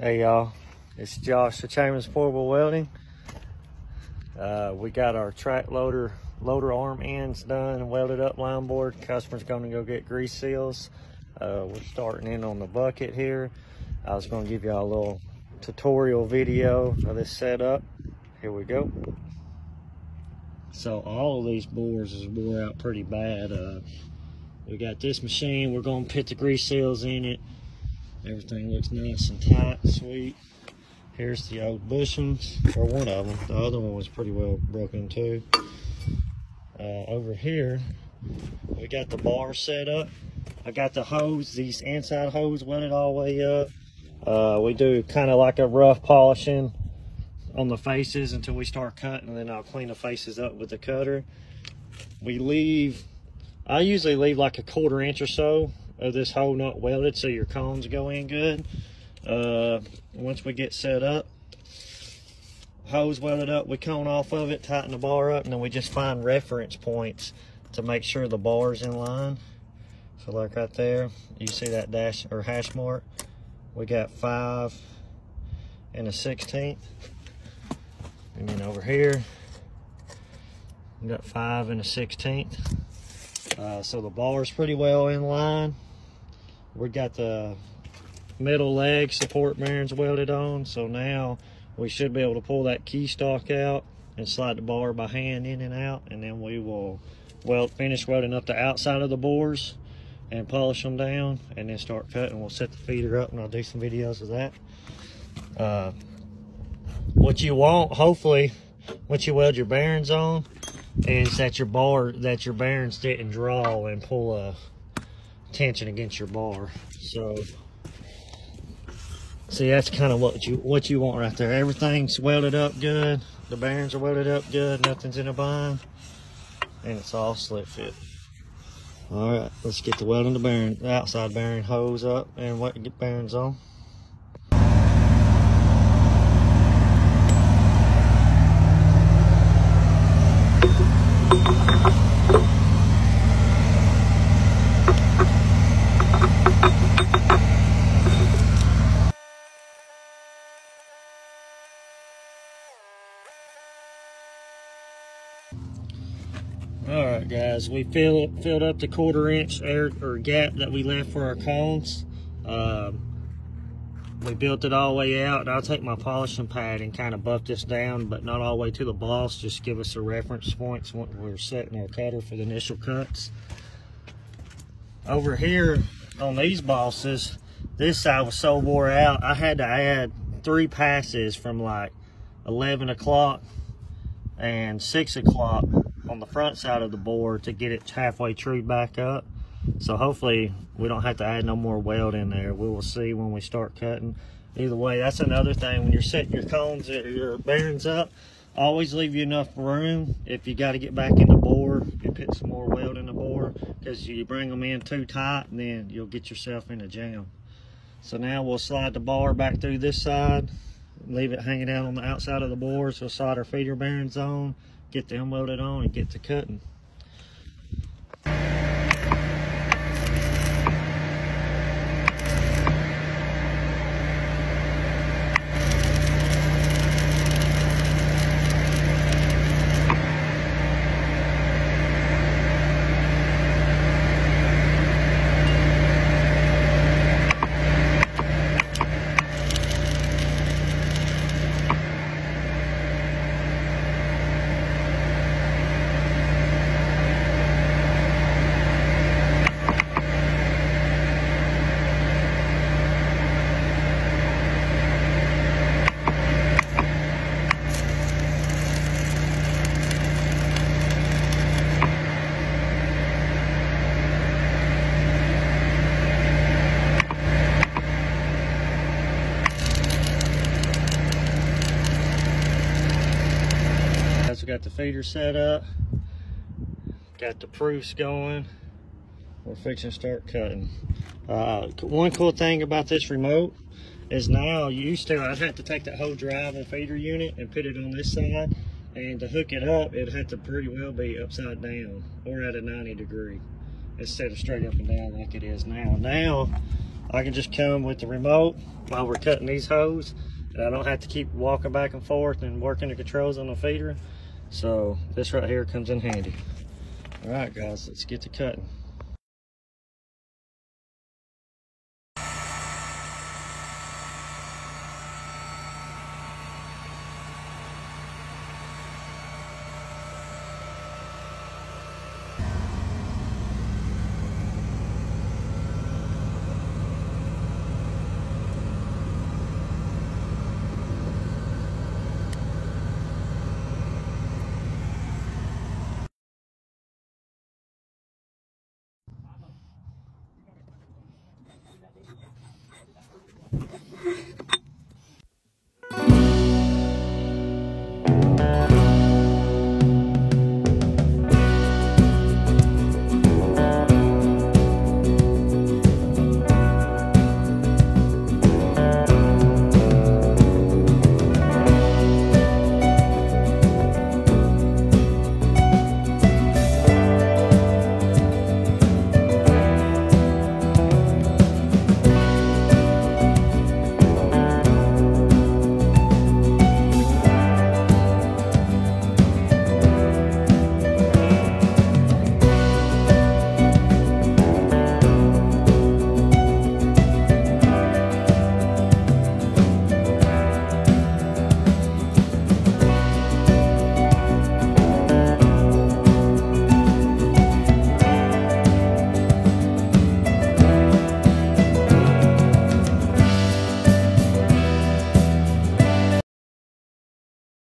Hey y'all, it's Josh at Chambers Portable Welding. We got our track loader arm ends done and welded up line board. Customer's gonna go get grease seals. We're starting in on the bucket here. I was gonna give y'all a little tutorial video of this setup. Here we go. So all of these bores is wore out pretty bad. We got this machine, we're gonna put the grease seals in it. Everything looks nice and tight and sweet. Here's the old bushings, or one of them. The other one was pretty well broken too. Over here, we got the bar set up. I got the hose, these inside hose welded all the way up. We do kind of like a rough polishing on the faces until we start cutting, and then I'll clean the faces up with the cutter. I usually leave like a 1/4 inch or so of this hole not welded so your cones go in good. Once we get set up, hose welded up, we cone off of it, tighten the bar up, and then we just find reference points to make sure the bar's in line. So like right there, you see that dash or hash mark? We got 5 1/16. And then over here, we got 5 1/16. So the bar's pretty well in line. We got the middle leg support bearings welded on, so now we should be able to pull that key stock out and slide the bar by hand in and out, and then we will finish welding up the outside of the bores and polish them down, and then start cutting. We'll set the feeder up and I'll do some videos of that. What you want, hopefully, once you weld your bearings on, is that your bearings didn't draw and pull a tension against your bar. So see, that's kind of what you want right there. Everything's welded up good, the bearings are welded up good, nothing's in a bind, and it's all slip fit. All right, let's get the welding the outside bearing hose up and get bearings on. All right, guys, we filled up the 1/4 inch air or gap that we left for our cones. We built it all the way out, and I'll take my polishing pad and kind of buff this down, but not all the way to the boss, just give us a reference points when we're setting our cutter for the initial cuts. Over here on these bosses, this side was so wore out, I had to add 3 passes from like 11 o'clock and 6 o'clock on the front side of the bore to get it halfway trued back up. So hopefully we don't have to add no more weld in there. We will see when we start cutting. Either way, that's another thing. When you're setting your cones, your bearings up, always leave you enough room if you got to get back in the bore and put some more weld in the bore, because you bring them in too tight and then you'll get yourself in a jam. So now we'll slide the bar back through this side, leave it hanging out on the outside of the bore. So slide our feeder bearings on, get them welded on, and get to cutting. Got the feeder set up, got the proofs going. We're fixing to start cutting. One cool thing about this remote is now, I'd have to take that whole drive and feeder unit and put it on this side, and to hook it up, it'd have to pretty well be upside down or at a 90 degree instead of straight up and down like it is now. Now I can just come with the remote while we're cutting these hose, and I don't have to keep walking back and forth and working the controls on the feeder. So this right here comes in handy. All right, guys, let's get to cutting.